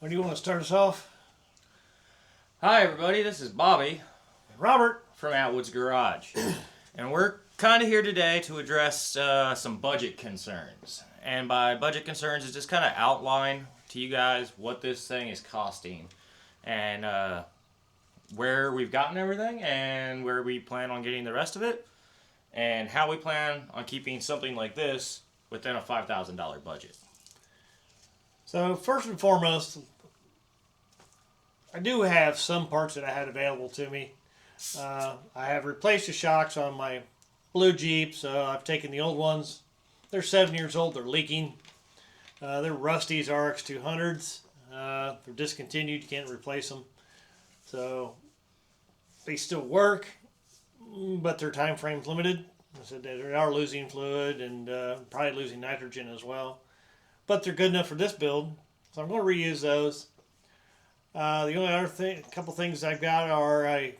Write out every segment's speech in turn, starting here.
What do you want to start us off? Hi everybody, this is Bobby Robert. from Atwood's Garage. And we're kind of here today to address some budget concerns. And by budget concerns, it's just kind of outline to you guys what this thing is costing. And where we've gotten everything and where we plan on getting the rest of it. And how we plan on keeping something like this within a $5,000 budget. So first and foremost, I do have some parts that I had available to me. I have replaced the shocks on my blue Jeep, so I've taken the old ones. They're 7 years old. They're leaking. They're Rusty's RX200s. They're discontinued. You can't replace them. So they still work, but their time frame's limited. I said they are losing fluid and probably losing nitrogen as well. But they're good enough for this build, so I'm going to reuse those. The only other couple things I've got are I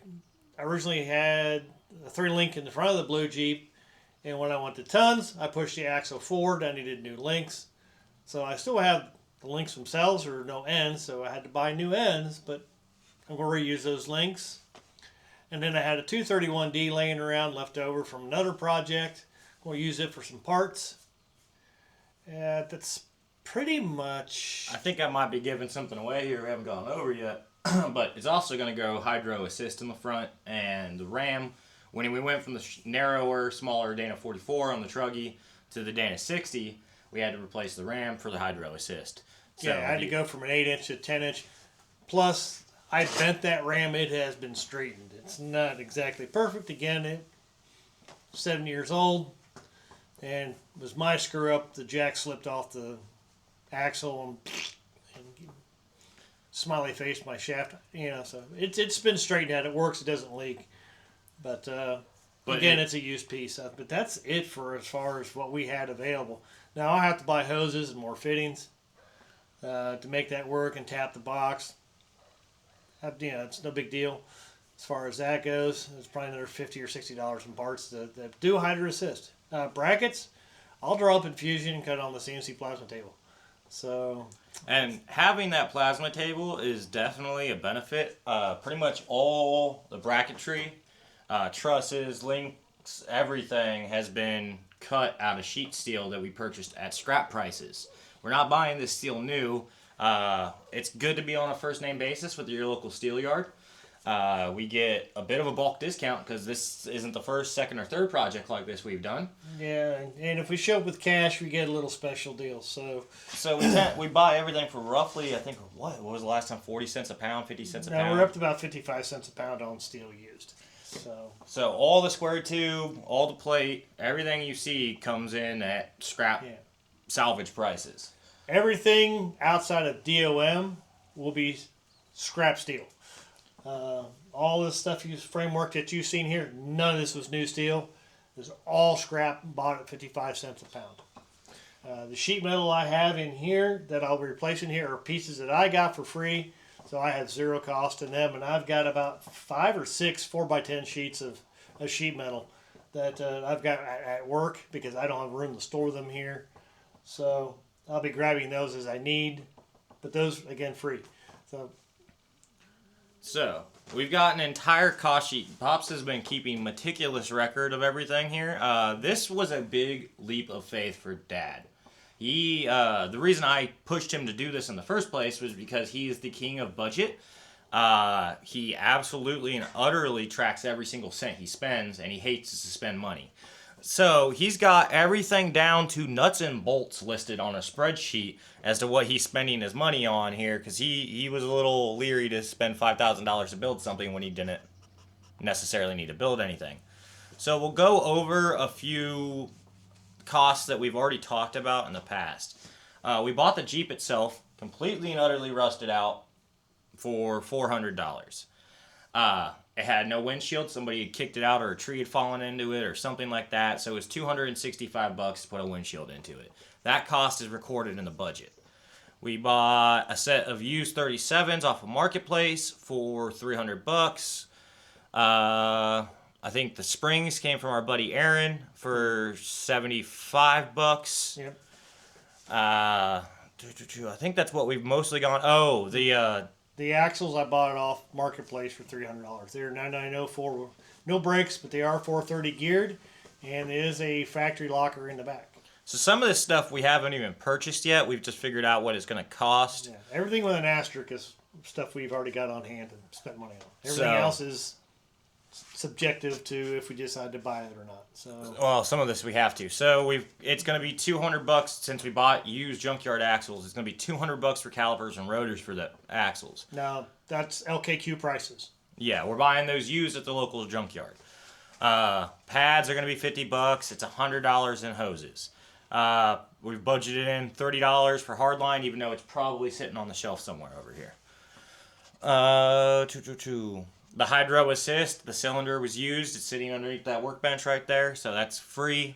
originally had a 3-link in the front of the blue Jeep, and when I went to tons, I pushed the axle forward. I needed new links, so I still have the links themselves or no ends, so I had to buy new ends, but I'm going to reuse those links. And then I had a 231D laying around left over from another project. I'm going to use it for some parts. That's pretty much... I think I might be giving something away here we haven't gone over yet. But it's also going to go hydro assist in the front and the ram. When we went from the narrower, smaller Dana 44 on the Truggy to the Dana 60, we had to replace the ram for the hydro assist. So yeah, I had to go from an 8-inch to 10-inch. Plus, I bent that ram. It has been straightened. It's not exactly perfect. Again, it's 7 years old. And it was my screw up. The jack slipped off the axle and smiley face my shaft. So it's been straightened out. It works. It doesn't leak. But again, it's a used piece. But that's it for as far as what we had available. Now I'll have to buy hoses and more fittings to make that work and tap the box. It's no big deal as far as that goes. It's probably another $50 or $60 in parts that do hydro assist. Brackets, I'll draw up in Fusion and cut on the CNC plasma table. So, and having that plasma table is definitely a benefit. Pretty much all the bracketry, trusses, links, everything has been cut out of sheet steel that we purchased at scrap prices. We're not buying this steel new. It's good to be on a first name basis with your local steel yard. We get a bit of a bulk discount because this isn't the first, second, or third project like this we've done. Yeah, and if we show up with cash, we get a little special deal. So we buy everything for roughly, I think, what was the last time? 40 cents a pound, 50 cents a pound? Now we're up to about 55 cents a pound on steel used. So all the square tube, all the plate, everything you see comes in at scrap salvage prices. Everything outside of DOM will be scrap steel. All this stuff, framework that you've seen here, none of this was new steel. It was all scrap, bought at 55 cents a pound. The sheet metal I have in here that I'll be replacing here are pieces that I got for free, so I have zero cost in them, and I've got about 5 or 6 4x10 sheets of sheet metal that I've got at work because I don't have room to store them here. So I'll be grabbing those as I need, but those, again, free. So, we've got an entire cost sheet. Pops has been keeping meticulous record of everything here. This was a big leap of faith for Dad. The reason I pushed him to do this in the first place was because he is the king of budget. He absolutely and utterly tracks every single cent he spends, and he hates to spend money. So he's got everything down to nuts and bolts listed on a spreadsheet as to what he's spending his money on here, because he was a little leery to spend $5,000 to build something when he didn't necessarily need to build anything. So we'll go over a few costs that we've already talked about in the past. We bought the Jeep itself, completely and utterly rusted out, for $400. It had no windshield. Somebody had kicked it out, or a tree had fallen into it, or something like that. So it was $265 to put a windshield into it. That cost is recorded in the budget. We bought a set of used 37s off of Marketplace for $300. I think the springs came from our buddy Aaron for $75. Yep. I think that's what we've mostly gone. Oh, The axles I bought it off Marketplace for $300. They're 9904, no brakes, but they are 430 geared, and there is a factory locker in the back. so some of this stuff we haven't even purchased yet. We've just figured out what it's going to cost. Yeah, everything with an asterisk is stuff we've already got on hand and spent money on. Everything So- else is subjective to if we decide to buy it or not. So Well, some of this we have to. So it's going to be $200 since we bought used junkyard axles. It's going to be $200 for calipers and rotors for the axles. now that's LKQ prices. Yeah, we're buying those used at the local junkyard. Pads are going to be $50. It's $100 in hoses. We've budgeted in $30 for hardline, even though it's probably sitting on the shelf somewhere over here. The hydro assist, the cylinder was used. It's sitting underneath that workbench right there, so that's free.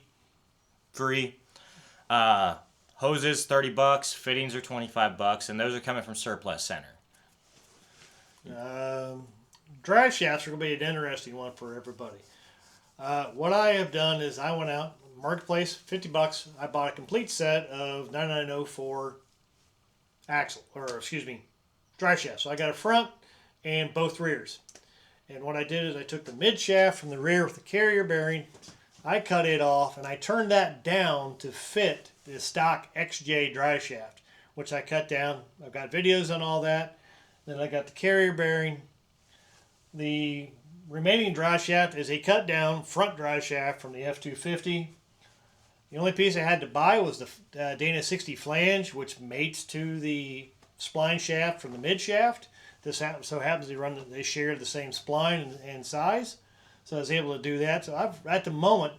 Hoses, $30. Fittings are $25, and those are coming from Surplus Center. Drive shafts are going to be an interesting one for everybody. What I have done is I went out, Marketplace, $50. I bought a complete set of 9904 drive shafts. So I got a front and both rears. And what I did is I took the mid shaft from the rear with the carrier bearing, I cut it off, and I turned that down to fit the stock XJ drive shaft, which I cut down. I've got videos on all that. Then I got the carrier bearing. The remaining drive shaft is a cut down front drive shaft from the F250. The only piece I had to buy was the Dana 60 flange, which mates to the spline shaft from the mid shaft. This so happens they share the same spline and size, so I was able to do that. So at the moment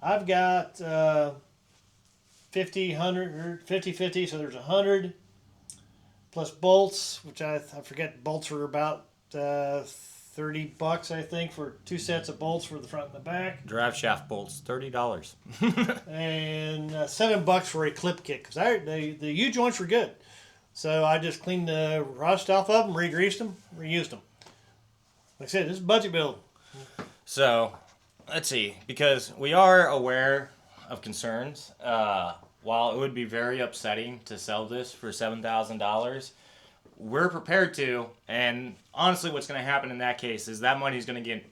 I've got 50, 50, so there's 100 plus bolts, which I forget, bolts are about $30, I think, for two sets of bolts for the front and the back. Drive shaft bolts, $30. And $7 for a clip kit, because the U-joints were good. So I just cleaned the rust off of them, re-greased them, reused them. Like I said, this is a budget build. So, let's see, because we are aware of concerns. While it would be very upsetting to sell this for $7,000, we're prepared to, and honestly what's going to happen in that case is that money is going to get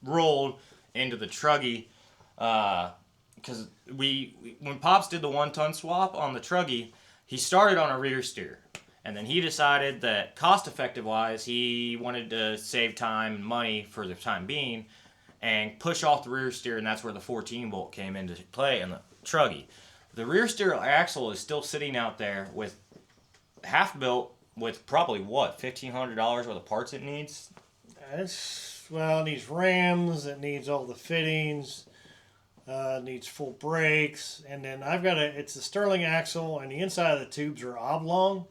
rolled into the truggy, because when Pops did the 1-ton swap on the truggy, he started on a rear steer, and then he decided that cost-effective wise he wanted to save time and money for the time being and push off the rear steer, and that's where the 14 bolt came into play in the truggy. The rear steer axle is still sitting out there with half built, with probably what, $1,500 worth of parts it needs? It needs rams, it needs all the fittings, it needs full brakes, and then it's a Sterling axle, and the inside of the tubes are oblong,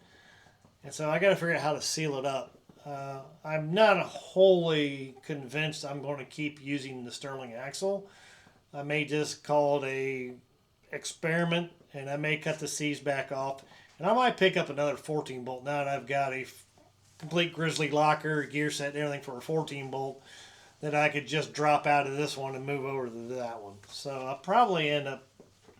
and so I got to figure out how to seal it up. I'm not wholly convinced I'm going to keep using the Sterling axle. I may just call it a experiment, and I may cut the C's back off, and I might pick up another 14 bolt now that I've got a complete Grizzly locker, gear set, and everything for a 14 bolt that I could just drop out of this one and move over to that one. So I'll probably end up,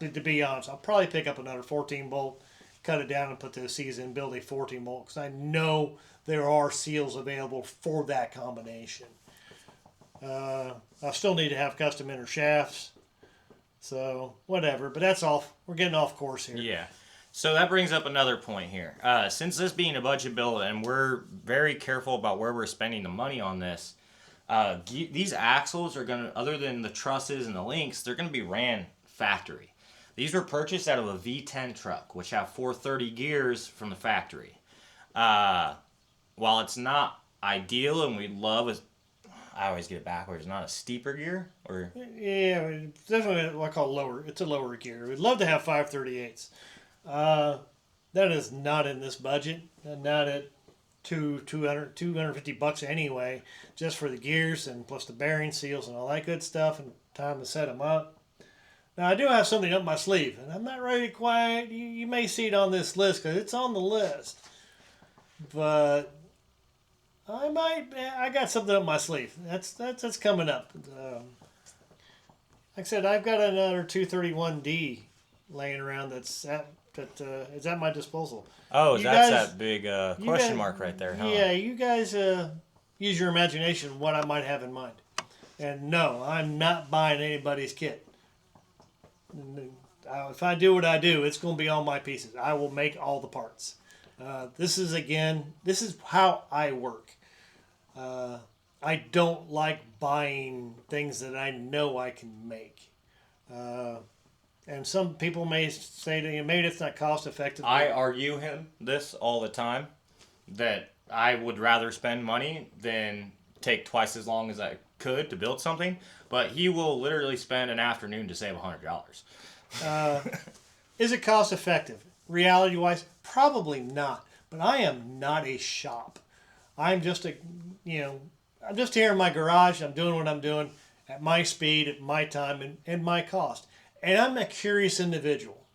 to be honest, I'll probably pick up another 14 bolt, cut it down and put those C's in, build a 14 bolt, because I know there are seals available for that combination. I still need to have custom inner shafts, so whatever, but that's off. We're getting off course here. Yeah. So that brings up another point here. Since this being a budget build and we're very careful about where we're spending the money on this, these axles are going to, other than the trusses and the links, they're going to be ran factory. These were purchased out of a V10 truck, which have 430 gears from the factory. While it's not ideal and we love, I always get it backwards, not a steeper gear? Or Yeah, it's definitely what I call lower. It's a lower gear. We'd love to have 538s. That is not in this budget, and not at $250 anyway, just for the gears and plus the bearing seals and all that good stuff, and time to set them up. Now I do have something up my sleeve, and I'm not ready to quite. You may see it on this list because it's on the list, but I got something up my sleeve. That's coming up. Like I said, I've got another 231D laying around that's that is at my disposal. Oh, You that's guys- that big you question guys- mark right there, huh? Yeah, you guys use your imagination what I might have in mind. And no, I'm not buying anybody's kit. If I do what I do, it's going to be all my pieces. I will make all the parts. This is how I work. I don't like buying things that I know I can make. And some people may say to you, maybe it's not cost effective. I argue him this all the time, that I would rather spend money than take twice as long as I could to build something. But he will literally spend an afternoon to save $100. Is it cost effective? Reality wise, probably not. But I am not a shop. I'm just I'm just here in my garage. I'm doing what I'm doing at my speed, at my time, and my cost. And I'm a curious individual.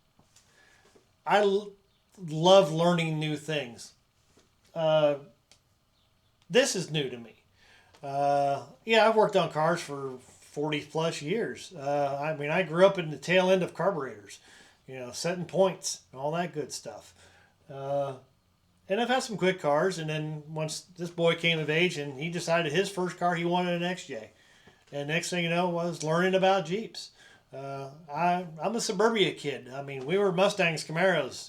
I love learning new things. This is new to me. I've worked on cars for 40 plus years. I grew up in the tail end of carburetors, setting points and all that good stuff. And I've had some quick cars, and then once this boy came of age and he decided his first car, he wanted an XJ. And next thing you know was learning about Jeeps. I'm a suburbia kid. We were Mustangs, Camaros,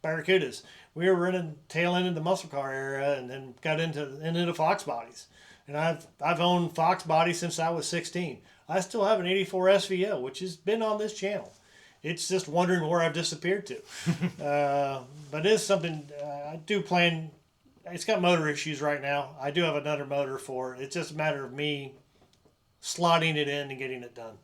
Barracudas. We were running tail end of the muscle car era, and then got into Fox bodies. And I've owned Fox bodies since I was 16. I still have an '84 SVO, which has been on this channel. It's just wondering where I've disappeared to. But it is something I do plan. It's got motor issues right now. I do have another motor for it. It's just a matter of me slotting it in and getting it done.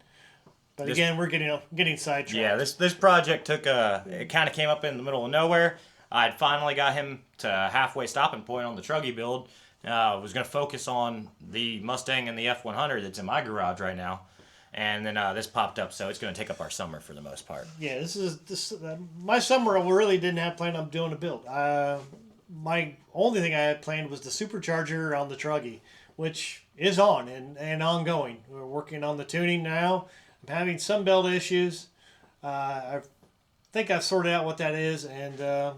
But again, we're getting sidetracked. Yeah, this project it kind of came up in the middle of nowhere. I'd finally got him to halfway stopping point on the Truggy build. I was going to focus on the Mustang and the F100 that's in my garage right now. And then this popped up, so it's going to take up our summer for the most part. Yeah, my summer. I really didn't have planned on doing a build. My only thing I had planned was the supercharger on the Truggy, which is on and ongoing. We're working on the tuning now. I'm having some belt issues. I think I've sorted out what that is, and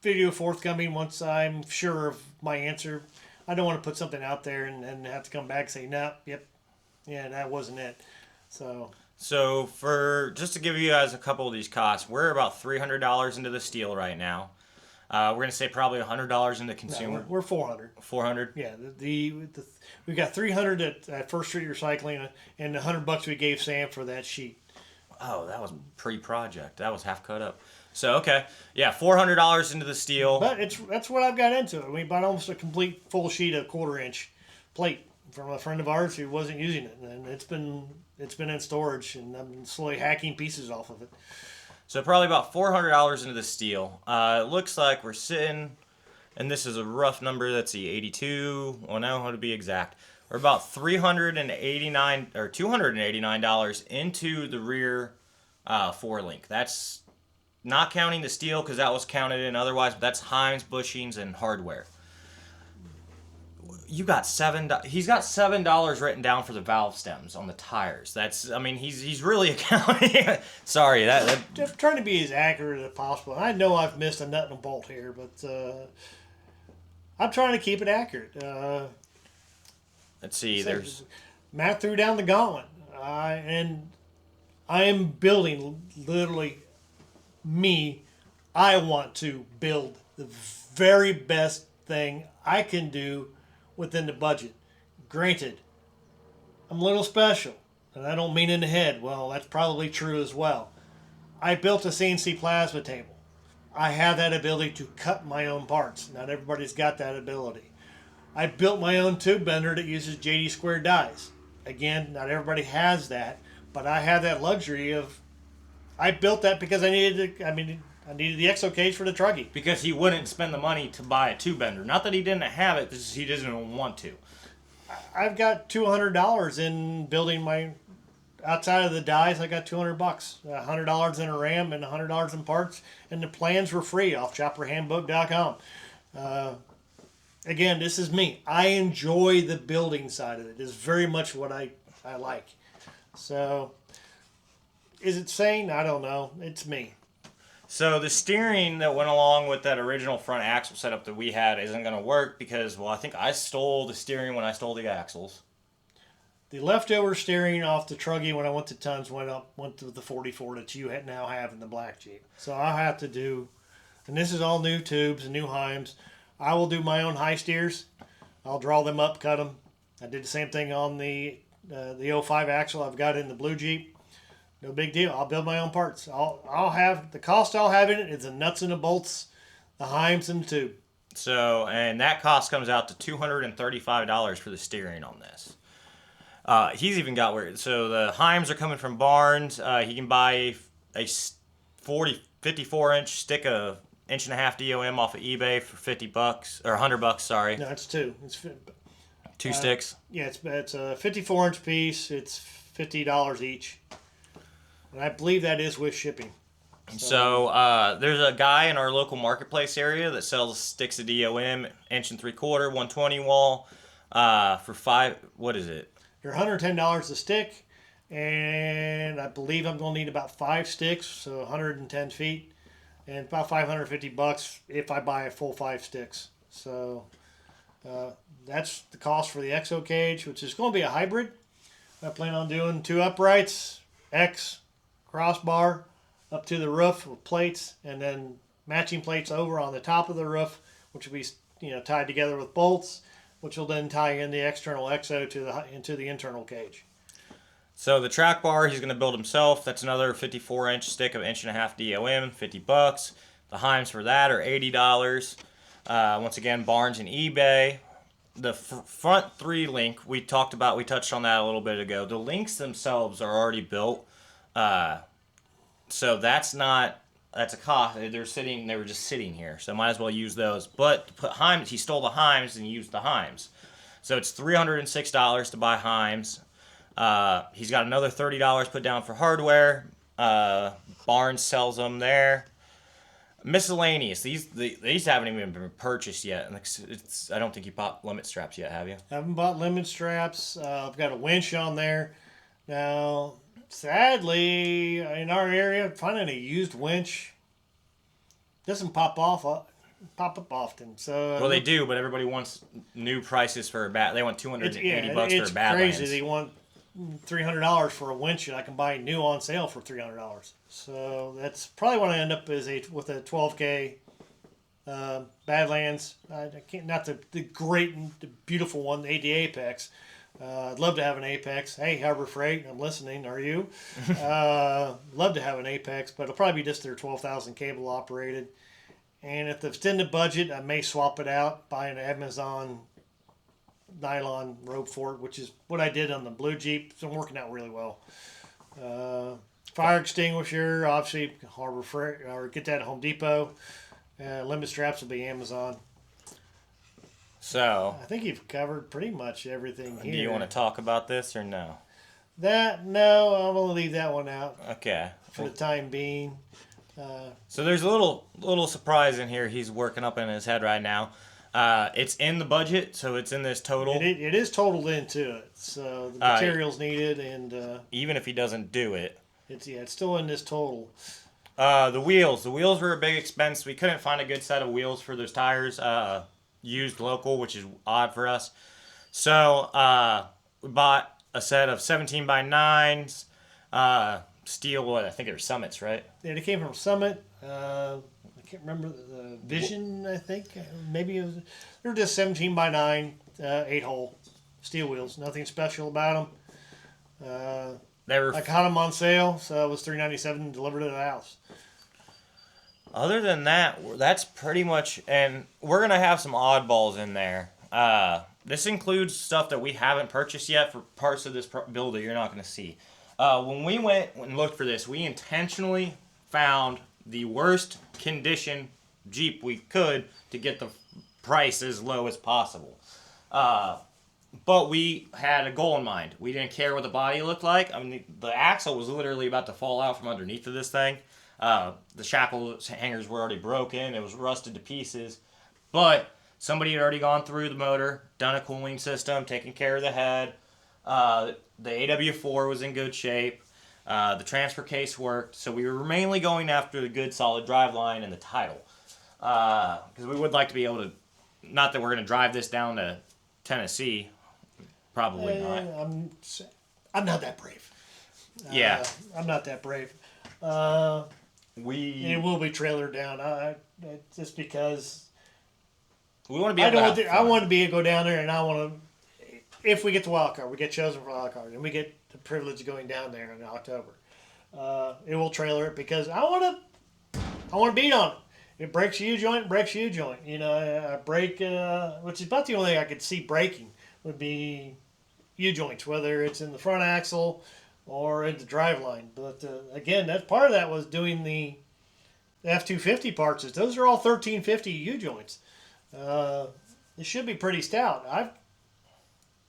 video forthcoming once I'm sure of my answer. I don't want to put something out there and have to come back and say, that wasn't it. So for just to give you guys a couple of these costs, we're about $300 into the steel right now. We're gonna say probably $100 into consumer. No, we're 400. 400. Yeah, we got 300 at First Street Recycling, and the $100 we gave Sam for that sheet. Oh, that was pre-project. That was half cut up. So okay, yeah, $400 into the steel. But that's what I've got into it. We bought almost a complete full sheet of 1/4-inch plate from a friend of ours who wasn't using it, and it's been in storage, and I've been slowly hacking pieces off of it. So probably about $400 into the steel. It looks like we're sitting, and this is a rough number. Let's see, 82. Well, no, how to be exact. We're about $389 or $289 into the rear 4-link. That's not counting the steel because that was counted in otherwise. But that's Hines bushings and hardware. You got $7. He's got $7 written down for the valve stems on the tires. That's, he's really accounting. Sorry, that. I'm trying to be as accurate as possible. I know I've missed a nut and a bolt here, but I'm trying to keep it accurate. Let's see. There's Matt threw down the gauntlet, and I am building literally me. I want to build the very best thing I can do within the budget. Granted, I'm a little special, and I don't mean in the head. Well, that's probably true as well. I built a CNC plasma table. I have that ability to cut my own parts. Not everybody's got that ability. I built my own tube bender that uses JD square dies. Again, not everybody has that, but I have that luxury of. I built that because I needed the exo cage for the Truggy. Because he wouldn't spend the money to buy a tube bender. Not that he didn't have it, because he doesn't want to. I've got $200 in building my. Outside of the dies, I got $200. $100 in a RAM and $100 in parts, and the plans were free off chopperhandbook.com. Again, this is me. I enjoy the building side of it. It's very much what I like. So, is it sane? I don't know. It's me. So the steering that went along with that original front axle setup that we had isn't going to work because, well, I think I stole the steering when I stole the axles. The leftover steering off the Truggy when I went to Tons went to the 44 that you now have in the black Jeep. So I'll have to do, and this is all new tubes and new Heims. I will do my own high steers. I'll draw them up, cut them. I did the same thing on the '05 axle I've got in the blue Jeep. No big deal. I'll build my own parts. I'll have the cost I'll have in it is the nuts and the bolts, the Heims and the tube. So, and that cost comes out to $235 for the steering on this. He's even got where, so the Heims are coming from Barnes. He can buy a 54-inch stick of 1.5 DOM off of eBay for $50 or $100. Sorry. No, it's two. It's two sticks. Yeah, it's a 54-inch piece. It's $50 each. And I believe that is with shipping. So there's a guy in our local marketplace area that sells sticks of DOM, 1.75 inch, 120 wall, for what is it? They're $110 a stick, and I believe I'm going to need about 5 sticks, so 110 feet, and about $550 if I buy a full 5 sticks. So that's the cost for the EXO cage, which is going to be a hybrid. I plan on doing 2 uprights, X, crossbar up to the roof with plates, and then matching plates over on the top of the roof, which will be tied together with bolts, which will then tie in the external EXO into the internal cage. So the track bar he's going to build himself. That's another 54-inch stick of 1.5 inch DOM, $50. The Heims for that are $80. Once again, Barnes and eBay. The front 3 link we touched on that a little bit ago. The links themselves are already built. So that's a cost. They were just sitting here, so might as well use those. But to put Heims, he stole the Heims and used the Heims. So it's $306 to buy Heims. He's got another $30 put down for hardware. Barnes sells them there. Miscellaneous. These haven't even been purchased yet. I don't think you bought limit straps yet, have you? I haven't bought limit straps. I've got a winch on there. Now, sadly, in our area, finding a used winch doesn't pop up often. So well, they do, but everybody wants new prices for they want $280 for a Badlands. It's crazy. They want $300 for a winch, and I can buy new on sale for $300. So that's probably what I end up with a 12K Badlands. I can't, not the great and the beautiful one, the Apex. I'd love to have an Apex. Hey, Harbor Freight, I'm listening. Are you? Love to have an Apex, but it'll probably be just their 12,000 cable operated. And if it's in the budget, I may swap it out, buy an Amazon nylon rope for it, which is what I did on the blue Jeep. It's been working out really well. Fire extinguisher, obviously Harbor Freight, or get that at Home Depot. Limit straps will be Amazon. So I think you've covered pretty much everything here. Do you want to talk about this or no? No, I'm gonna leave that one out. Okay. For the time being. So there's a little surprise in here he's working up in his head right now. It's in the budget, so it's in this total. It is totaled into it, so the materials needed, and even if he doesn't do it, it's still in this total. The wheels were a big expense. We couldn't find a good set of wheels for those tires. Used local, which is odd for us. So we bought a set of 17x9s, steel. I think they were Summits, right? Yeah, they came from Summit. I can't remember the Vision. I think maybe they're just 17x9, 8-hole steel wheels. Nothing special about them. I caught them on sale, so it was $397 delivered to the house. Other than that, that's pretty much, and we're going to have some oddballs in there. This includes stuff that we haven't purchased yet for parts of this build that you're not going to see. When we went and looked for this, we intentionally found the worst condition Jeep we could to get the price as low as possible. But we had a goal in mind. We didn't care what the body looked like. I mean, the axle was literally about to fall out from underneath of this thing. The shackle hangers were already broken. It was rusted to pieces. But somebody had already gone through the motor, done a cooling system, taken care of the head. The AW4 was in good shape. The transfer case worked, so we were mainly going after the good solid drive line and the title. Because we would like to be able to, not that we're going to drive this down to Tennessee, probably not. I'm not that brave. Yeah. I'm not that brave. We It will be trailered down. Just because we want to be able to have I fun. want to be able to go down there, and I want to. If we get the wild card, we get chosen for wild card, and we get the privilege of going down there in October. It will trailer it because I want to beat on it. It breaks a U-joint, breaks a U-joint. You know, I break, which is about the only thing I could see breaking would be U-joints, whether it's in the front axle or in the drive line. But again, that's part of that was doing the F-250 parts. Those are all 1350 U-joints. It should be pretty stout. I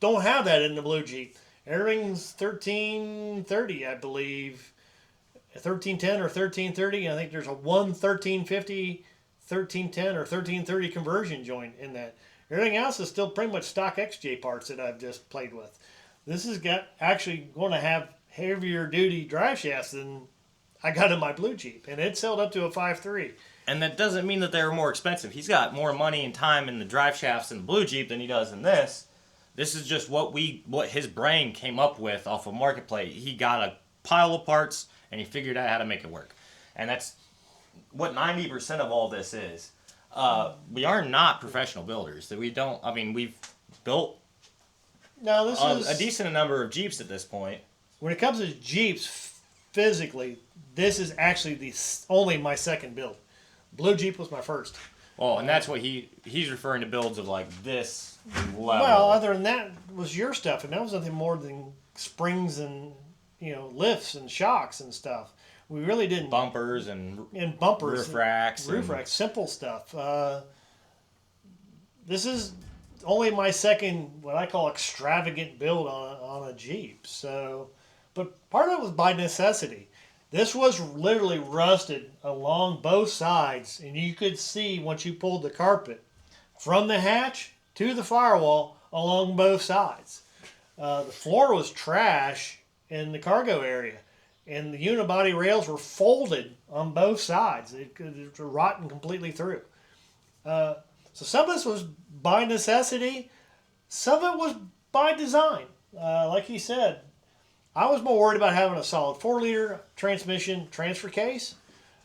don't have that in the blue Jeep. Everything's 1330, I believe. 1310 or 1330. I think there's a 1350, 1310 or 1330 conversion joint in that. Everything else is still pretty much stock XJ parts that I've just played with. This has got actually going to have heavier duty drive shafts than I got in my blue Jeep, and it's held up to a 5.3. And that doesn't mean that they're more expensive. He's got more money and time in the drive shafts in the blue Jeep than he does in this. This is just what his brain came up with off of Marketplace. He got a pile of parts and he figured out how to make it work. And that's what 90% of all this is. We are not professional builders. That we don't. I mean, we've built a decent number of Jeeps at this point. When it comes to Jeeps, physically, this is actually only my second build. Blue Jeep was my first. Oh, and that's what he's referring to builds of like this level. Well, other than that was your stuff, and that was nothing more than springs and lifts and shocks and stuff. We really didn't bumpers and bumpers, roof racks, simple stuff. This is only my second, what I call extravagant build on a Jeep. So, but part of it was by necessity. This was literally rusted along both sides, and you could see once you pulled the carpet from the hatch to the firewall along both sides. The floor was trash in the cargo area, and the unibody rails were folded on both sides. It was rotten completely through. So some of this was by necessity. Some of it was by design. Like he said, I was more worried about having a solid 4-liter transmission transfer case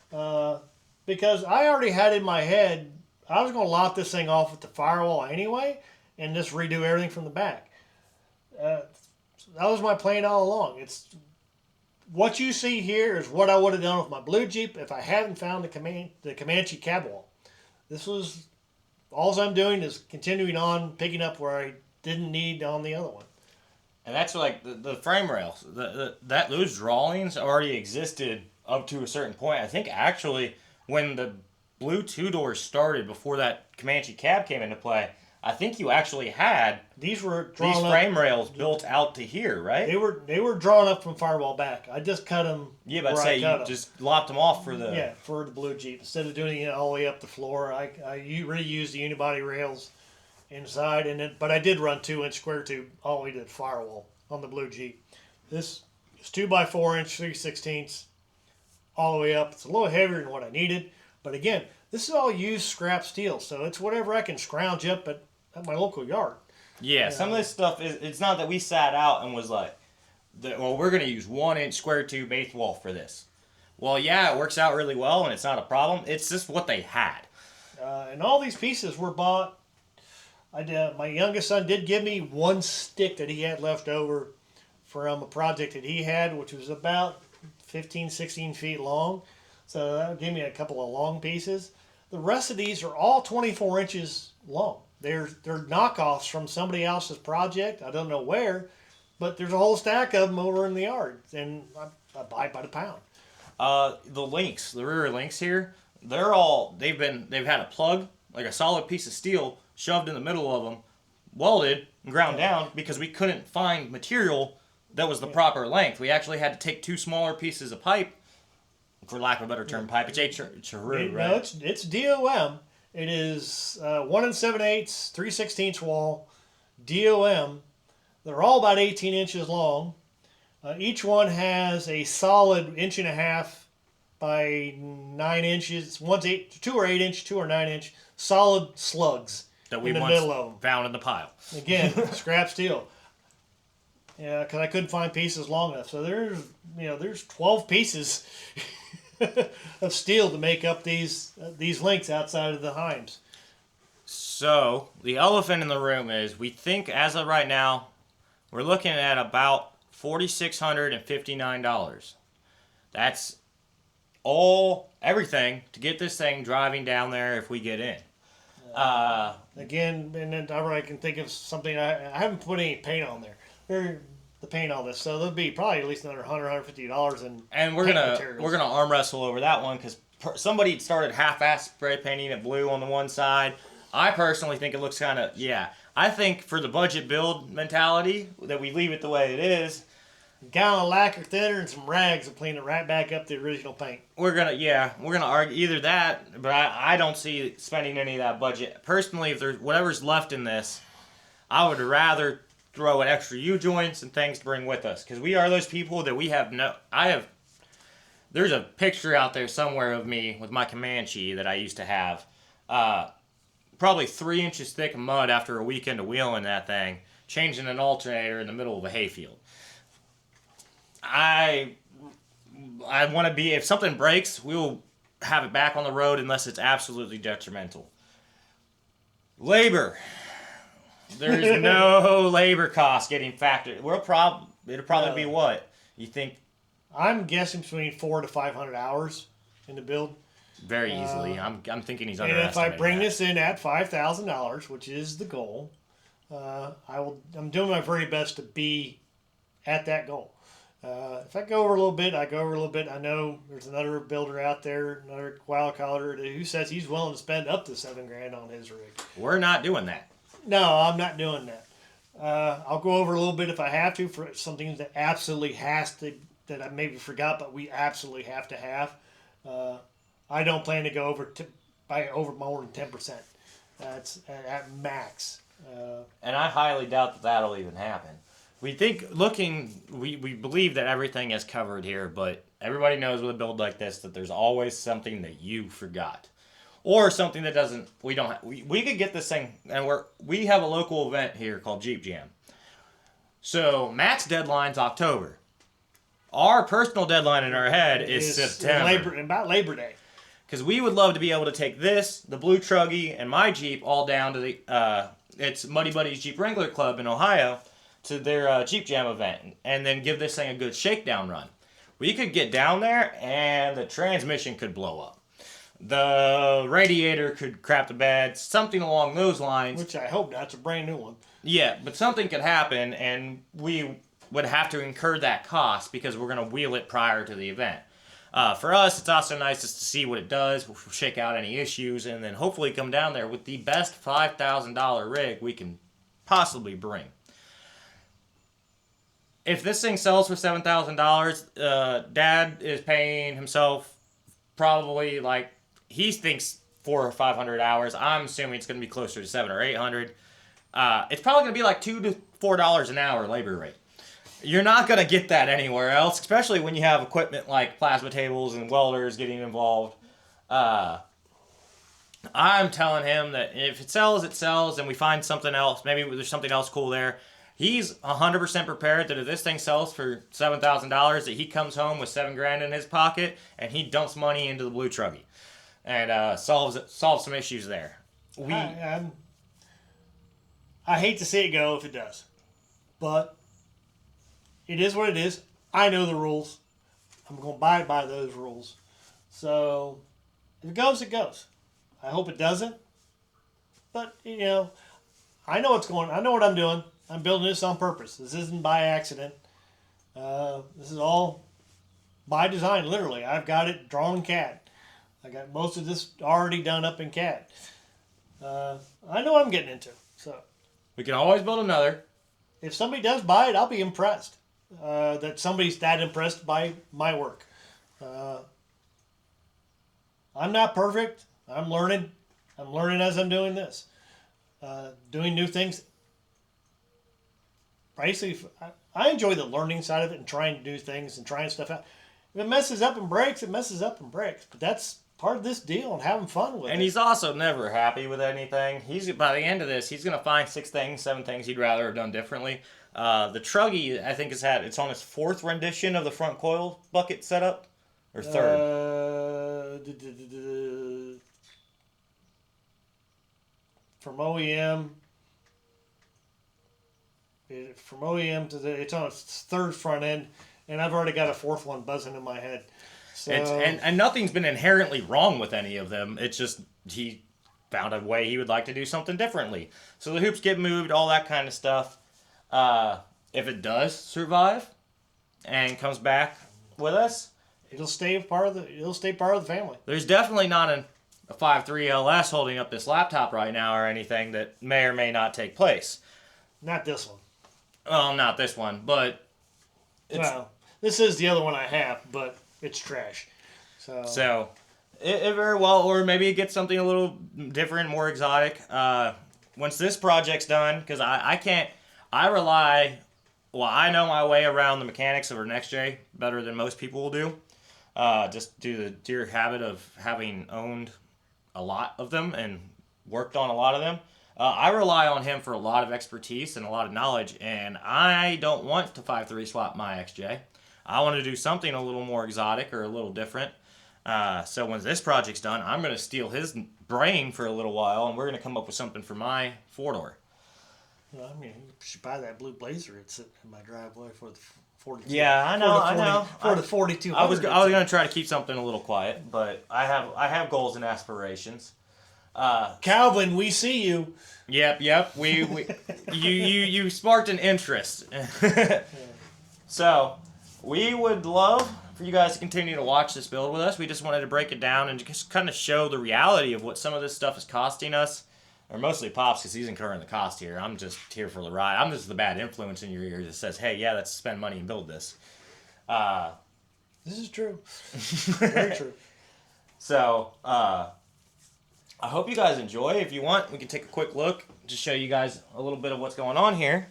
because I already had in my head I was going to lock this thing off at the firewall anyway and just redo everything from the back. That was my plan all along. It's what you see here is what I would have done with my blue Jeep if I hadn't found the Comanche cab wall. This was all I'm doing is continuing on picking up where I didn't need on the other one. And that's like the frame rails. Those drawings already existed up to a certain point. I think actually when the blue 2-door started before that Comanche cab came into play, I think you actually had these frame rails built out to here, right? They were drawn up from firewall back. I just cut them. Yeah, but say you just lopped them off for the for the blue Jeep instead of doing it all the way up the floor. I reused the unibody rails inside, but I did run 2-inch square tube all the way to the firewall on the blue Jeep. This is 2x4-inch 3/16 all the way up. It's a little heavier than what I needed, but again, this is all used scrap steel, so it's whatever I can scrounge up at my local yard. Yeah, some of this stuff it's not that we sat out and was like, we're going to use 1-inch square tube eighth wall for this. Well, yeah, it works out really well and it's not a problem. It's just what they had. And all these pieces were bought. My youngest son did give me one stick that he had left over from a project that he had, which was about 15, 16 feet long. So that gave me a couple of long pieces. The rest of these are all 24 inches long. They're knockoffs from somebody else's project. I don't know where, but there's a whole stack of them over in the yard, and I buy it by the pound. The links, the rear links here, they've had a plug, like a solid piece of steel, shoved in the middle of them, welded and ground down because we couldn't find material that was the proper length. We actually had to take 2 smaller pieces of pipe, for lack of a better term, pipe. It's right? No, it's DOM. It is 1 7/8, 3/16 wall, DOM. They're all about 18 inches long. Each one has a solid 1.5 by 9 inches. One's 2 or 8 inch, 2 or 9 inch solid slugs That we in the once middle of them. found in the pile. Again, scrap steel. Yeah, because I couldn't find pieces long enough. So there's 12 pieces of steel to make up these links outside of the heims. So the elephant in the room is we think as of right now we're looking at about $4,659. That's everything to get this thing driving down there if we get in. Again, and then I can think of something. I haven't put any paint on there. The paint all this, so there'll be probably at least another $150 in And we're paint gonna materials. we're gonna arm wrestle over that one because somebody started half-ass spray painting it blue on the one side. I personally think it looks kind of I think for the budget build mentality that we leave it the way it is. A gallon of lacquer thinner and some rags will clean it right back up the original paint. We're gonna argue either that, but I don't see spending any of that budget personally. If there's whatever's left in this, I would rather throw in extra U-joints and things to bring with us because we are those people that we have there's a picture out there somewhere of me with my Comanche that I used to have, probably 3 inches thick of mud after a weekend of wheeling that thing, changing an alternator in the middle of a hayfield. I want to be, if something breaks, we will have it back on the road unless it's absolutely detrimental. Labor. There's no labor cost getting factored. It'll probably be what? You think? I'm guessing between 400 to 500 hours in the build. Very easily. I'm thinking he's And underestimating. if I bring this in at $5,000, which is the goal, I'm doing my very best to be at that goal. If I go over a little bit, I go over a little bit. I know there's another builder out there, another Wildcard, who says he's willing to spend up to $7,000 on his rig. We're not doing that. No, I'm not doing that. I'll go over a little bit if I have to for something that absolutely has to, that I maybe forgot, but we absolutely have to have. I don't plan to go over more than 10%. That's at max. And I highly doubt that that'll even happen. We believe that everything is covered here, but everybody knows with a build like this that there's always something that you forgot. Or something that we could get this thing, and we have a local event here called Jeep Jam. So Matt's deadline's October. Our personal deadline in our head is September. About Labor Day. Because we would love to be able to take this, the Blue Truggy, and my Jeep all down to it's Muddy Buddies Jeep Wrangler Club in Ohio to their Jeep Jam event, and then give this thing a good shakedown run. We could get down there, and the transmission could blow up. The radiator could crap the bed, something along those lines. Which I hope that's a brand new one. Yeah, but something could happen, and we would have to incur that cost because we're going to wheel it prior to the event. For us, it's also nice just to see what it does, we'll shake out any issues, and then hopefully come down there with the best $5,000 rig we can possibly bring. If this thing sells for $7,000, Dad is paying himself probably he thinks 400 or 500 hours. I'm assuming it's going to be closer to 700 or 800. It's probably going to be like $2 to $4 an hour labor rate. You're not going to get that anywhere else, especially when you have equipment like plasma tables and welders getting involved. I'm telling him that if it sells, and we find something else. Maybe there's something else cool there. He's 100% prepared that if this thing sells for $7,000, that he comes home with $7,000 in his pocket and he dumps money into the Blue Truggy and solves some issues there. I hate to see it go if it does, but it is what it is. I know the rules. I'm going to abide by those rules. So if it goes, it goes. I hope it doesn't. But I know what's going. I know what I'm doing. I'm building this on purpose. This isn't by accident. This is all by design, literally. I've got it drawn in CAD. I got most of this already done up in CAD. I know what I'm getting into. So we can always build another. If somebody does buy it, I'll be impressed. That somebody's that impressed by my work. I'm not perfect. I'm learning. I'm learning as I'm doing this. Doing new things. Basically, I enjoy the learning side of it and trying to do things and trying stuff out. If it messes up and breaks, it messes up and breaks. But that's part of this deal and having fun with it. And he's also never happy with anything. He's by the end of this, he's gonna find 6 things, 7 things he'd rather have done differently. The Truggy, I think, it's on his 4th rendition of the front coil bucket setup, or 3rd. From OEM. From OEM to it's on its 3rd front end, and I've already got a 4th one buzzing in my head. So And nothing's been inherently wrong with any of them. It's just he found a way he would like to do something differently. So the hoops get moved, all that kind of stuff. If it does survive and comes back with us, it'll stay part of the family. There's definitely not a 5.3 LS holding up this laptop right now or anything that may or may not take place. Not this one. Well, not this one, but well, this is the other one I have, but it's trash. So it very well, or maybe it gets something a little different, more exotic. Once this project's done, because I know my way around the mechanics of our NextJ better than most people will do. Just due to the dear habit of having owned a lot of them and worked on a lot of them. I rely on him for a lot of expertise and a lot of knowledge, and I don't want to 5.3 swap my XJ. I want to do something a little more exotic or a little different. So when this project's done, I'm going to steal his brain for a little while, and we're going to come up with something for my 4-door. Well, I mean, you should buy that blue Blazer. It's sitting in my driveway for the 42. Yeah, I know. For the 42. I was going to try to keep something a little quiet, but I have goals and aspirations. Calvin, we see you. Yep. You sparked an interest. So we would love for you guys to continue to watch this build with us. We just wanted to break it down and just kind of show the reality of what some of this stuff is costing us. Or mostly Pops, because he's incurring the cost here. I'm just here for the ride. I'm just the bad influence in your ear that says, hey, yeah, let's spend money and build this. This is true. Very true. So, I hope you guys enjoy. If you want, we can take a quick look to show you guys a little bit of what's going on here.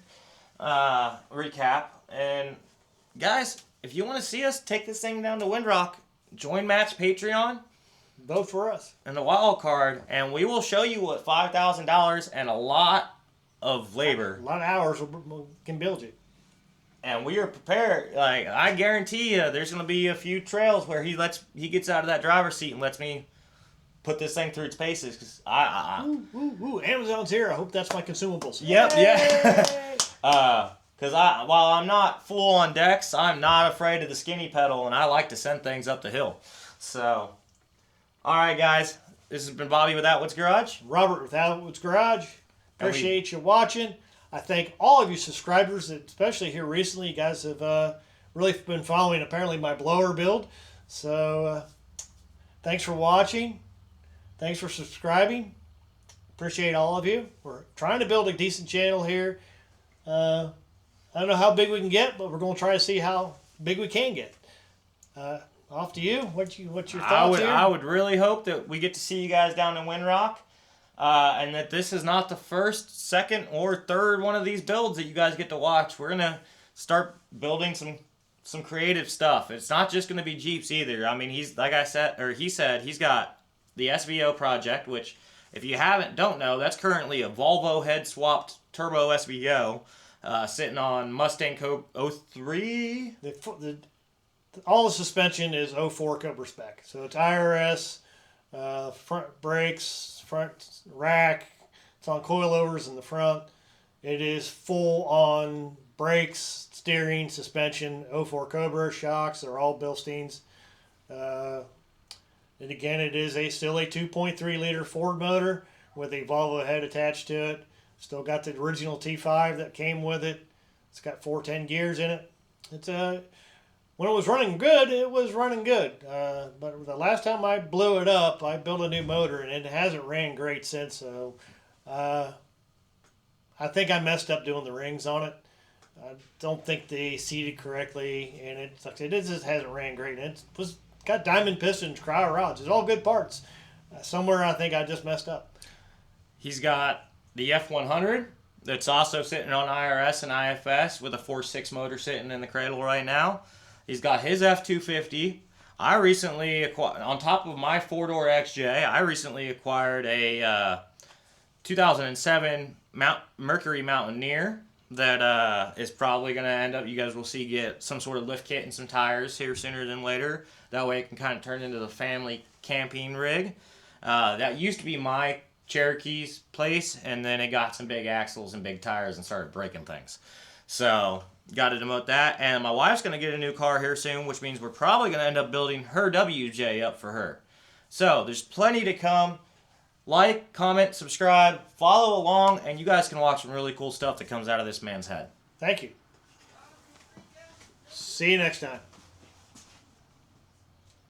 Recap. And, guys, if you want to see us take this thing down to Windrock, join Matt's Patreon. Vote for us. And the Wildcard, and we will show you what $5,000 and a lot of labor. A lot of hours can build you. And we are prepared. Like, I guarantee you, there's going to be a few trails where he gets out of that driver's seat and lets me put this thing through its paces. Cause Ooh, Amazon's here. I hope that's my consumables. Yep, yeah. Because while I'm not full on decks, I'm not afraid of the skinny pedal, and I like to send things up the hill. So, all right, guys. This has been Bobby with Outwoods Garage. Robert with Outwoods Garage. Appreciate you watching. I thank all of you subscribers, especially here recently. You guys have really been following, apparently, my blower build. So, thanks for watching. Thanks for subscribing. Appreciate all of you. We're trying to build a decent channel here. I don't know how big we can get, but we're going to try to see how big we can get. Off to you. What's your thoughts here? I would really hope that we get to see you guys down in Windrock, and that this is not the first, second, or third one of these builds that you guys get to watch. We're gonna start building some creative stuff. It's not just gonna be Jeeps either. I mean, he said he's got the SVO project, which if you don't know, that's currently a Volvo head swapped turbo SVO sitting on Mustang Cobra 03. All the suspension is 04 Cobra spec. So it's IRS, front brakes, front rack. It's on coilovers in the front. It is full on brakes, steering, suspension, 04 Cobra shocks. They're all Bilsteins. And again, it is still a 2.3 liter Ford motor with a Volvo head attached to it. Still got the original T5 that came with it. It's got 410 gears in it. It's when it was running good, it was running good. But the last time I blew it up, I built a new motor, and it hasn't ran great since. So I think I messed up doing the rings on it. I don't think they seated correctly, and it just hasn't ran great. And it got diamond pistons, cryo rods. It's all good parts. Somewhere I think I just messed up. He's got the F100 That's also sitting on IRS and IFS with a 4.6 motor sitting in the cradle right now. He's got his F250. I recently acquired, on top of my 4-door XJ, I recently acquired a 2007 Mercury Mountaineer that is probably going to end up, you guys will see, get some sort of lift kit and some tires here sooner than later. That way it can kind of turn into the family camping rig. That used to be my Cherokee's place, and then it got some big axles and big tires and started breaking things. So, got to demote that. And my wife's going to get a new car here soon, which means we're probably going to end up building her WJ up for her. So, there's plenty to come. Like, comment, subscribe, follow along, and you guys can watch some really cool stuff that comes out of this man's head. Thank you. See you next time.